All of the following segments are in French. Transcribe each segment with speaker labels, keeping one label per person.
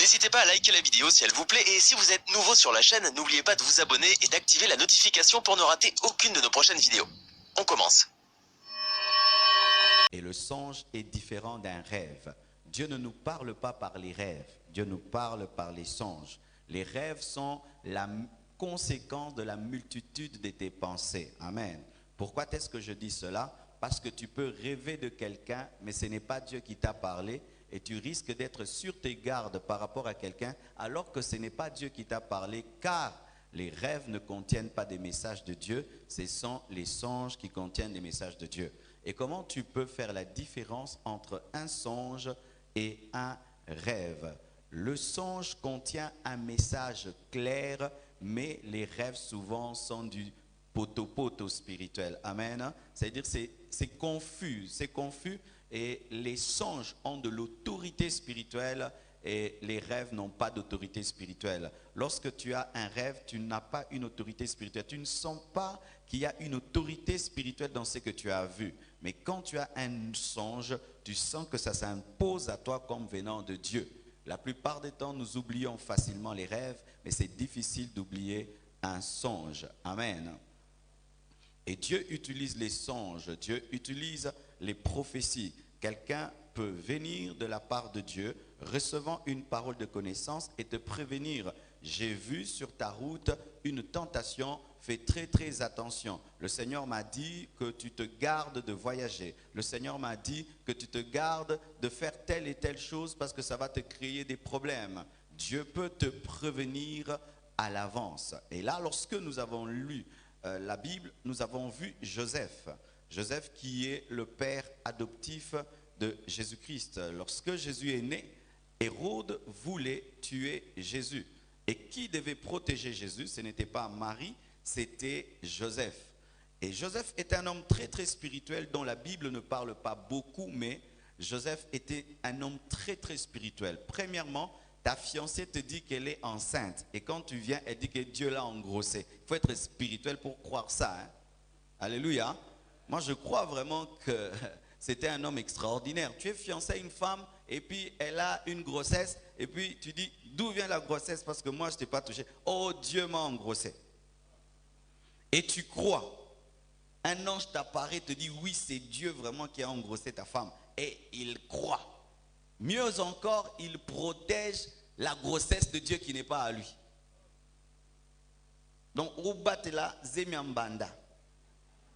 Speaker 1: N'hésitez pas à liker la vidéo si elle vous plaît et si vous êtes nouveau sur la chaîne, n'oubliez pas de vous abonner et d'activer la notification pour ne rater aucune de nos prochaines vidéos. On commence.
Speaker 2: Et le songe est différent d'un rêve. Dieu ne nous parle pas par les rêves, Dieu nous parle par les songes. Les rêves sont la conséquence de la multitude de tes pensées. Amen. Pourquoi est-ce que je dis cela? Parce que tu peux rêver de quelqu'un, mais ce n'est pas Dieu qui t'a parlé. Et tu risques d'être sur tes gardes par rapport à quelqu'un, alors que ce n'est pas Dieu qui t'a parlé, car les rêves ne contiennent pas des messages de Dieu, ce sont les songes qui contiennent des messages de Dieu. Et comment tu peux faire la différence entre un songe et un rêve? Le songe contient un message clair, mais les rêves souvent sont du potopoto spirituel. Amen. C'est-à-dire c'est confus, et les songes ont de l'autorité spirituelle et les rêves n'ont pas d'autorité spirituelle. Lorsque tu as un rêve, tu n'as pas une autorité spirituelle. Tu ne sens pas qu'il y a une autorité spirituelle dans ce que tu as vu. Mais quand tu as un songe, tu sens que ça s'impose à toi comme venant de Dieu. La plupart des temps, nous oublions facilement les rêves, mais c'est difficile d'oublier un songe. Amen. Et Dieu utilise les songes, Dieu utilise les prophéties. Quelqu'un peut venir de la part de Dieu, recevant une parole de connaissance et te prévenir. J'ai vu sur ta route une tentation, fais très très attention. Le Seigneur m'a dit que tu te gardes de voyager. Le Seigneur m'a dit que tu te gardes de faire telle et telle chose parce que ça va te créer des problèmes. Dieu peut te prévenir à l'avance. Et là, lorsque nous avons lu la Bible, nous avons vu Joseph. Joseph qui est le père adoptif de Jésus-Christ. Lorsque Jésus est né, Hérode voulait tuer Jésus. Et qui devait protéger Jésus? Ce n'était pas Marie, c'était Joseph. Et Joseph est un homme très très spirituel dont la Bible ne parle pas beaucoup, mais Joseph était un homme très très spirituel. Premièrement, ta fiancée te dit qu'elle est enceinte. Et quand tu viens, elle dit que Dieu l'a engrossée. Il faut être spirituel pour croire ça. Hein? Alléluia. Moi, je crois vraiment que c'était un homme extraordinaire. Tu es fiancé à une femme et puis elle a une grossesse. Et puis tu dis, d'où vient la grossesse? Parce que moi, je ne t'ai pas touché. Oh, Dieu m'a engrossé. Et tu crois. Un ange t'apparaît, te dit, oui, c'est Dieu vraiment qui a engrossé ta femme. Et il croit. Mieux encore, il protège la grossesse de Dieu qui n'est pas à lui. Donc, Obatela Zemiambanda.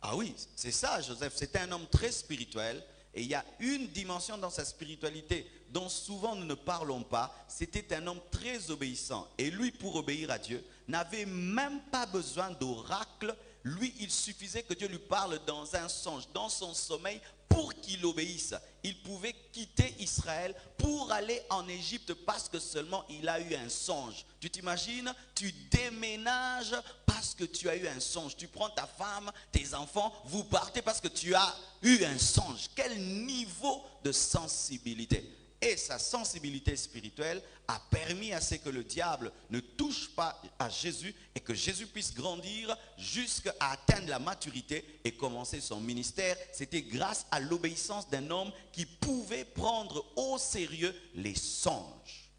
Speaker 2: Ah oui, c'est ça, Joseph. C'était un homme très spirituel. Et il y a une dimension dans sa spiritualité dont souvent nous ne parlons pas. C'était un homme très obéissant. Et lui, pour obéir à Dieu, n'avait même pas besoin d'oracle. Lui, il suffisait que Dieu lui parle dans un songe, dans son sommeil, pour qu'il obéisse. Il pouvait quitter Israël pour aller en Égypte parce que seulement il a eu un songe. Tu t'imagines? Tu déménages parce que tu as eu un songe. Tu prends ta femme, tes enfants, vous partez parce que tu as eu un songe. Quel niveau de sensibilité! Et sa sensibilité spirituelle a permis à ce que le diable ne touche pas à Jésus et que Jésus puisse grandir jusqu'à atteindre la maturité et commencer son ministère. C'était grâce à l'obéissance d'un homme qui pouvait prendre au sérieux les songes.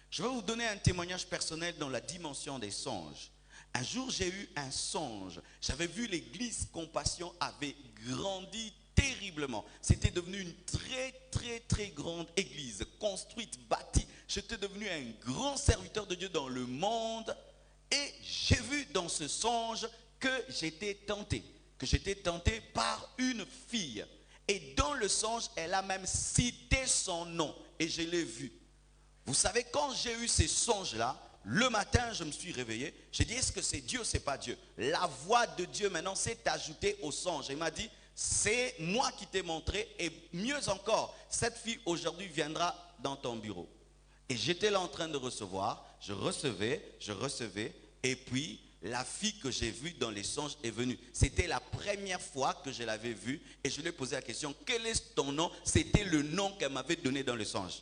Speaker 2: Je vais vous donner un témoignage personnel dans la dimension des songes. Un jour, j'ai eu un songe. J'avais vu l'église Compassion avait grandi terriblement. C'était devenu une très très très grande église, construite, bâtie. J'étais devenu un grand serviteur de Dieu dans le monde. Et j'ai vu dans ce songe que j'étais tenté par une fille. Et dans le songe, elle a même cité son nom. Et je l'ai vu. Vous savez, quand j'ai eu ces songes-là, le matin, je me suis réveillé. J'ai dit, est-ce que c'est Dieu ou c'est pas Dieu? La voix de Dieu maintenant s'est ajoutée au songe. Il m'a dit, c'est moi qui t'ai montré. Et mieux encore, cette fille aujourd'hui viendra dans ton bureau. Et j'étais là en train de recevoir. Je recevais. Et puis, la fille que j'ai vue dans les songes est venue. C'était la première fois que je l'avais vue. Et je lui ai posé la question, quel est ton nom? C'était le nom qu'elle m'avait donné dans le songe.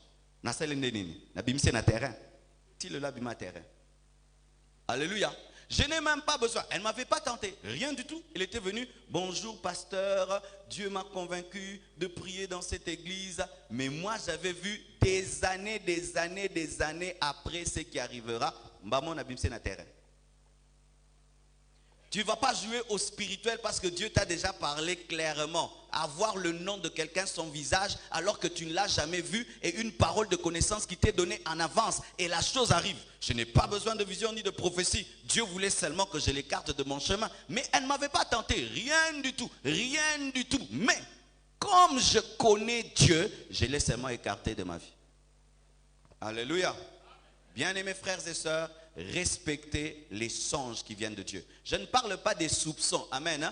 Speaker 2: Alléluia. Je n'ai même pas besoin. Elle ne m'avait pas tenté. Rien du tout. Elle était venue. Bonjour pasteur. Dieu m'a convaincu de prier dans cette église. Mais moi j'avais vu des années après ce qui arrivera, mbamon abimse na terrain. Tu ne vas pas jouer au spirituel parce que Dieu t'a déjà parlé clairement. Avoir le nom de quelqu'un, son visage, alors que tu ne l'as jamais vu, et une parole de connaissance qui t'est donnée en avance. Et la chose arrive. Je n'ai pas besoin de vision ni de prophétie. Dieu voulait seulement que je l'écarte de mon chemin. Mais elle ne m'avait pas tenté. Rien du tout. Rien du tout. Mais comme je connais Dieu, je l'ai seulement écarté de ma vie. Alléluia. Bien-aimés frères et sœurs, respectez les songes qui viennent de Dieu. Je ne parle pas des soupçons. Amen.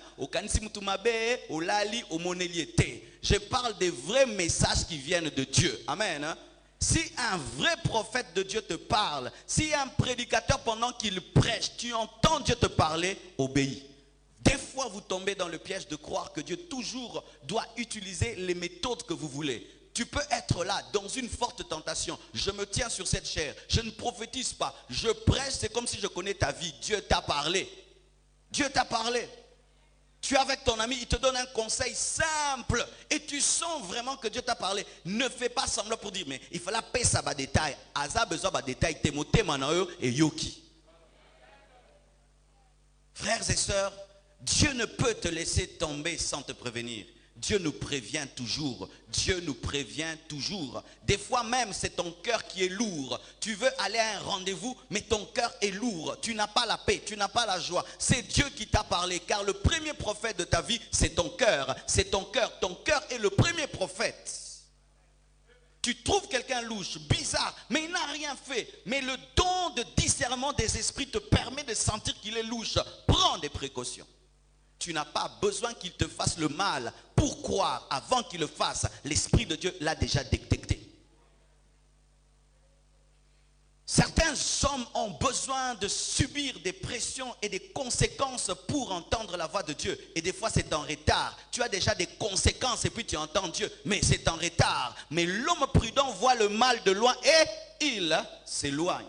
Speaker 2: Je parle des vrais messages qui viennent de Dieu. Amen. Si un vrai prophète de Dieu te parle, si un prédicateur pendant qu'il prêche, tu entends Dieu te parler, obéis. Des fois, vous tombez dans le piège de croire que Dieu toujours doit utiliser les méthodes que vous voulez. Tu peux être là, dans une forte tentation. Je me tiens sur cette chair. Je ne prophétise pas. Je prêche, c'est comme si je connais ta vie. Dieu t'a parlé. Dieu t'a parlé. Tu es avec ton ami, il te donne un conseil simple. Et tu sens vraiment que Dieu t'a parlé. Ne fais pas semblant pour dire, mais il faut la paix, ça va détail. Asa besoin de détail. Témoté, Manayo et Yoki. Frères et sœurs, Dieu ne peut te laisser tomber sans te prévenir. Dieu nous prévient toujours. Dieu nous prévient toujours. Des fois même, c'est ton cœur qui est lourd. Tu veux aller à un rendez-vous, mais ton cœur est lourd. Tu n'as pas la paix, tu n'as pas la joie. C'est Dieu qui t'a parlé, car le premier prophète de ta vie, c'est ton cœur. C'est ton cœur. Ton cœur est le premier prophète. Tu trouves quelqu'un louche, bizarre, mais il n'a rien fait. Mais le don de discernement des esprits te permet de sentir qu'il est louche. Prends des précautions. Tu n'as pas besoin qu'il te fasse le mal pour croire. Avant qu'il le fasse, l'Esprit de Dieu l'a déjà détecté. Certains hommes ont besoin de subir des pressions et des conséquences pour entendre la voix de Dieu. Et des fois, c'est en retard. Tu as déjà des conséquences et puis tu entends Dieu. Mais c'est en retard. Mais l'homme prudent voit le mal de loin et il s'éloigne.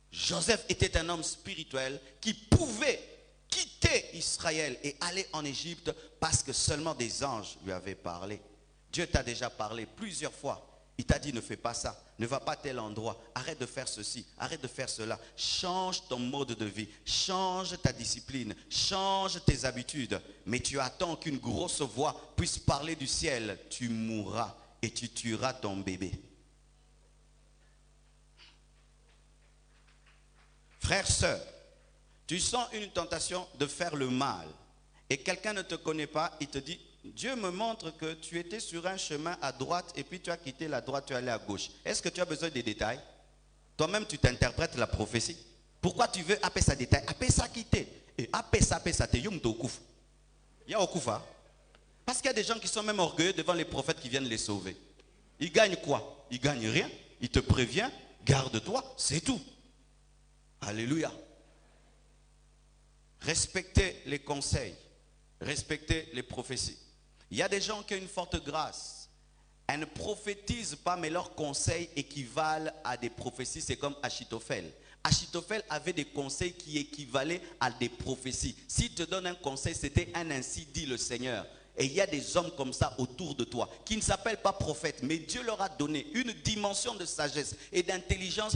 Speaker 2: Joseph était un homme spirituel qui pouvait quitter Israël et aller en Égypte parce que seulement des anges lui avaient parlé. Dieu t'a déjà parlé plusieurs fois. Il t'a dit ne fais pas ça, ne va pas à tel endroit, arrête de faire ceci, arrête de faire cela. Change ton mode de vie, change ta discipline, change tes habitudes. Mais tu attends qu'une grosse voix puisse parler du ciel. Tu mourras et tu tueras ton bébé. Frères, sœurs, tu sens une tentation de faire le mal et quelqu'un ne te connaît pas, il te dit, Dieu me montre que tu étais sur un chemin à droite et puis tu as quitté la droite, tu es allé à gauche. Est-ce que tu as besoin des détails? Toi-même, tu t'interprètes la prophétie. Pourquoi tu veux appeler ça détail? Appeler ça quitter. Et appeler ça, te yum te okufa. Il y a okufa. Parce qu'il y a des gens qui sont même orgueilleux devant les prophètes qui viennent les sauver. Ils gagnent quoi? Ils gagnent rien. Ils te préviennent, garde-toi, c'est tout. Alléluia. Respectez les conseils, respectez les prophéties. Il y a des gens qui ont une forte grâce. Elles ne prophétisent pas, mais leurs conseils équivalent à des prophéties. C'est comme Achitophel. Achitophel avait des conseils qui équivalaient à des prophéties. S'il te donne un conseil, c'était un ainsi dit le Seigneur. Et il y a des hommes comme ça autour de toi qui ne s'appellent pas prophètes, mais Dieu leur a donné une dimension de sagesse et d'intelligence.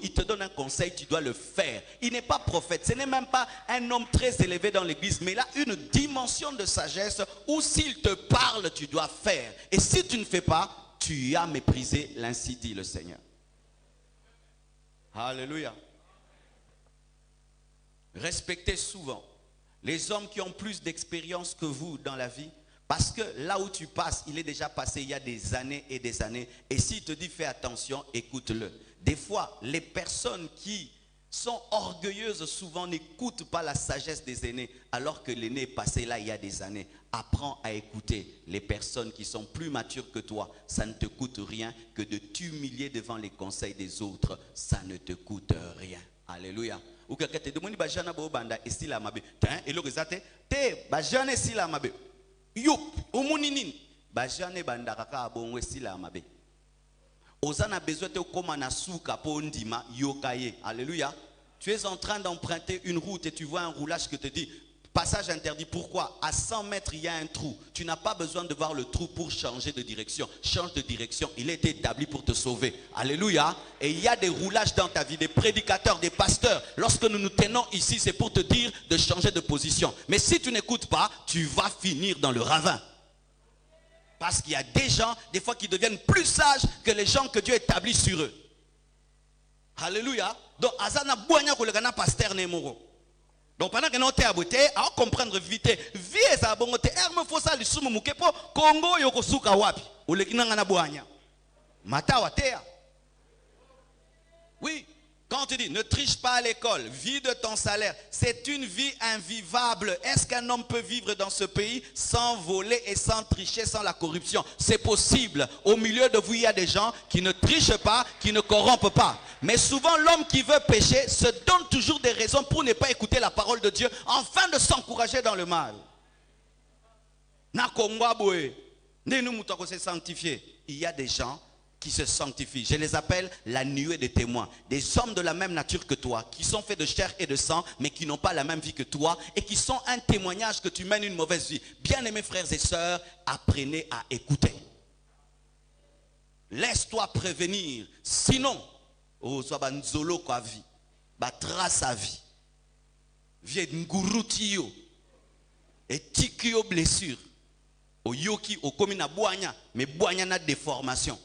Speaker 2: Il te donne un conseil, tu dois le faire. Il n'est pas prophète, ce n'est même pas un homme très élevé dans l'église, mais il a une dimension de sagesse où s'il te parle, tu dois faire. Et si tu ne fais pas, tu as méprisé l'ainsi dit le Seigneur. Alléluia. Respectez souvent les hommes qui ont plus d'expérience que vous dans la vie, parce que là où tu passes, il est déjà passé il y a des années et des années. Et s'il te dit fais attention, écoute-le. Des fois, les personnes qui sont orgueilleuses souvent n'écoutent pas la sagesse des aînés, alors que l'aîné est passé là il y a des années. Apprends à écouter les personnes qui sont plus matures que toi. Ça ne te coûte rien que de t'humilier devant les conseils des autres. Ça ne te coûte rien. Alléluia. Ou que te demande bajana bo banda esila mabe tan elogezate te bajana esila mabe yup omuninin bajana banda kaka bonwe esila mabe ozana besoin te koma na suka po ndima yokaye. Alléluia. Tu es en train d'emprunter une route et tu vois un roulage que te dit Passage interdit. Pourquoi? À 100 mètres, il y a un trou. Tu n'as pas besoin de voir le trou pour changer de direction. Change de direction. Il a été établi pour te sauver. Alléluia. Et il y a des roulages dans ta vie, des prédicateurs, des pasteurs. Lorsque nous nous tenons ici, c'est pour te dire de changer de position. Mais si tu n'écoutes pas, tu vas finir dans le ravin. Parce qu'il y a des gens, des fois, qui deviennent plus sages que les gens que Dieu établit sur eux. Alléluia. Donc, Azana Bouanya Kolegana Pasteur Nemoro. Donc pendant que nous sommes aboutis, à comprendre vite, vie ça bon te me faut ça le sumu mukepo Congo yoko suka wapi ulekinanga na bwanya mata watea. Oui, quand tu dis ne triche pas à l'école, vis de ton salaire, c'est une vie invivable. Est-ce qu'un homme peut vivre dans ce pays sans voler et sans tricher, sans la corruption? C'est possible. Au milieu de vous, il y a des gens qui ne trichent pas, qui ne corrompent pas. Mais souvent, l'homme qui veut pécher se donne toujours des raisons pour ne pas écouter la parole de Dieu, afin de s'encourager dans le mal. Il y a des gens qui se sanctifient. Je les appelle la nuée des témoins. Des hommes de la même nature que toi, qui sont faits de chair et de sang, mais qui n'ont pas la même vie que toi, et qui sont un témoignage que tu mènes une mauvaise vie. Bien-aimés frères et sœurs, apprenez à écouter. Laisse-toi prévenir. Sinon, soit banzolo kwa vie, trace à vie, vie ngurutio, et tikio blessure, au yoki, au komi na boanya, mais boanya na déformation.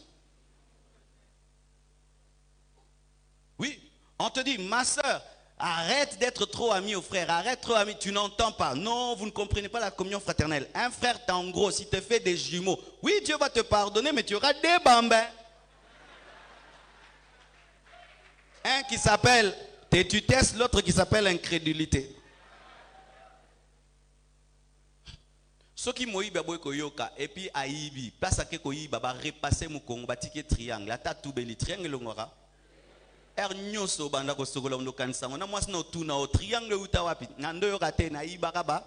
Speaker 2: Oui, on te dit, ma soeur, arrête d'être trop ami au frère, arrête trop ami, tu n'entends pas. Non, vous ne comprenez pas la communion fraternelle. Un frère t'engros, s'il te fait des jumeaux, oui, Dieu va te pardonner, mais tu auras des bambins. Un qui s'appelle tétutesse, l'autre qui s'appelle incrédulité. Ce qui m'a dit et puis aïbi, place à que koyi baba repasser mon Congo batike triangle, la tatu beli triangle ngora. Nyoso banda ko sokola ndo kanisa na mwasi na tuna au triangle uta wapi ngando yo kate na ibaraba.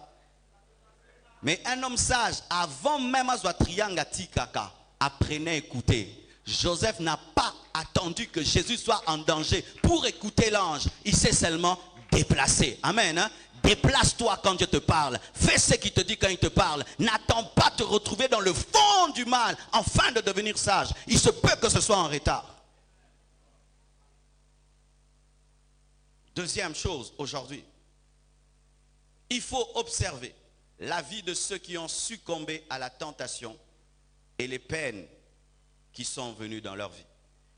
Speaker 2: Mais un homme sage, avant même à soit triangle à tikaka, apprenez à écouter. Joseph n'a pas attendu que Jésus soit en danger pour écouter l'ange. Il s'est seulement déplacé. Amen. Hein? Déplace-toi quand Dieu te parle. Fais ce qu'il te dit quand il te parle. N'attends pas te retrouver dans le fond du mal afin de devenir sage. Il se peut que ce soit en retard. Deuxième chose aujourd'hui, il faut observer la vie de ceux qui ont succombé à la tentation et les peines qui sont venues dans leur vie.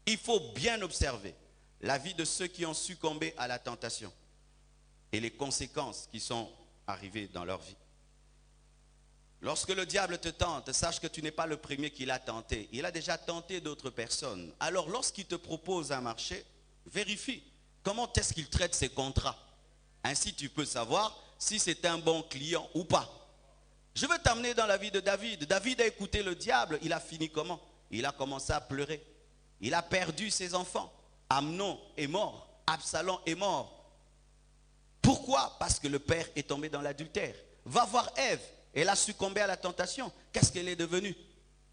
Speaker 2: Il faut bien observer la vie de ceux qui ont succombé à la tentation et les conséquences qui sont arrivées dans leur vie. Lorsque le diable te tente, sache que tu n'es pas le premier qui l'a tenté. Il a déjà tenté d'autres personnes. Alors lorsqu'il te propose un marché, vérifie comment est-ce qu'il traite ses contrats. Ainsi tu peux savoir si c'est un bon client ou pas. Je veux t'amener dans la vie de David. David a écouté le diable. Il a fini comment? Il a commencé à pleurer. Il a perdu ses enfants. Amnon est mort. Absalom est mort. Pourquoi? Parce que le père est tombé dans l'adultère. Va voir Ève. Elle a succombé à la tentation. Qu'est-ce qu'elle est devenue?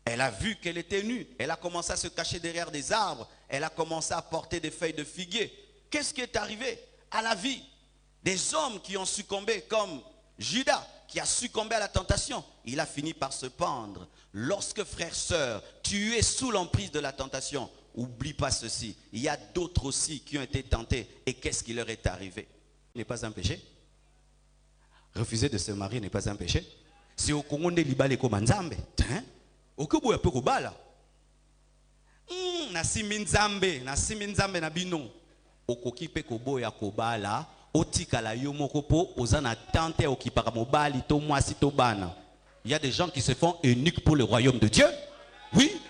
Speaker 2: Elle a vu qu'elle était nue. Elle a commencé à se cacher derrière des arbres. Elle a commencé à porter des feuilles de figuier. Qu'est-ce qui est arrivé à la vie des hommes qui ont succombé, comme Judas, qui a succombé à la tentation? Il a fini par se pendre. Lorsque, frère, sœur, tu es sous l'emprise de la tentation, oublie pas ceci. Il y a d'autres aussi qui ont été tentés. Et qu'est-ce qui leur est arrivé? Ce n'est pas un péché. Refuser de se marier n'est pas un péché. Si au Congo de libale comme nzambe, au Kubu peu kobala. Na siminzambe, na bino. Okoki pe kobo ya kobala, otikala yo moko po ozana tante okipaka mobali to mwasi to bana. Il y a des gens qui se font eunuques pour le royaume de Dieu. Oui.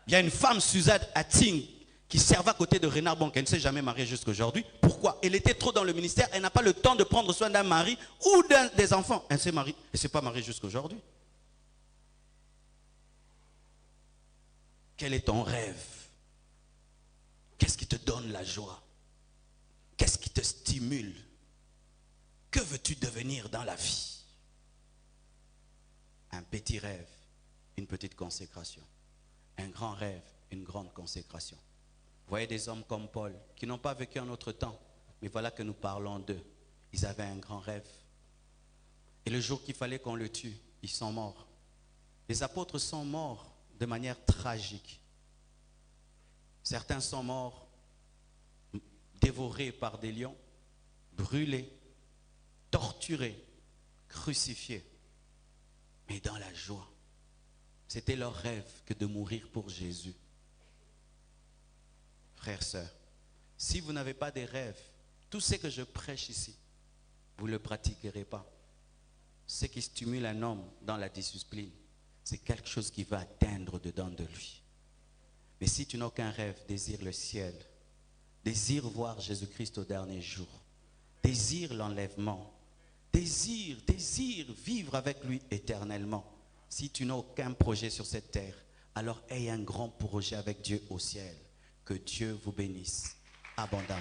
Speaker 2: Il y a une femme, Suzanne Hatting, qui servait à côté de Renard Bonk. Elle ne s'est jamais mariée jusqu'à aujourd'hui. Pourquoi? Elle était trop dans le ministère. Elle n'a pas le temps de prendre soin d'un mari ou des enfants. Elle s'est mariée. Elle ne s'est pas mariée jusqu'à aujourd'hui. Quel est ton rêve? Qu'est-ce qui te donne la joie? Qu'est-ce qui te stimule? Que veux-tu devenir dans la vie? Un petit rêve, une petite consécration. Un grand rêve, une grande consécration. Vous voyez des hommes comme Paul qui n'ont pas vécu un autre temps, mais voilà que nous parlons d'eux. Ils avaient un grand rêve, Et le jour qu'il fallait qu'on le tue, ils sont morts. Les apôtres sont morts de manière tragique. Certains sont morts dévorés par des lions, brûlés, torturés, crucifiés, mais dans la joie. C'était leur rêve que de mourir pour Jésus. Frères, sœurs, si vous n'avez pas des rêves, tout ce que je prêche ici, vous ne le pratiquerez pas. Ce qui stimule un homme dans la discipline, c'est quelque chose qui va atteindre dedans de lui. Mais si tu n'as aucun rêve, désire le ciel, désire voir Jésus-Christ au dernier jour, désire l'enlèvement, désire vivre avec lui éternellement. Si tu n'as aucun projet sur cette terre, alors aie un grand projet avec Dieu au ciel. Que Dieu vous bénisse abondamment.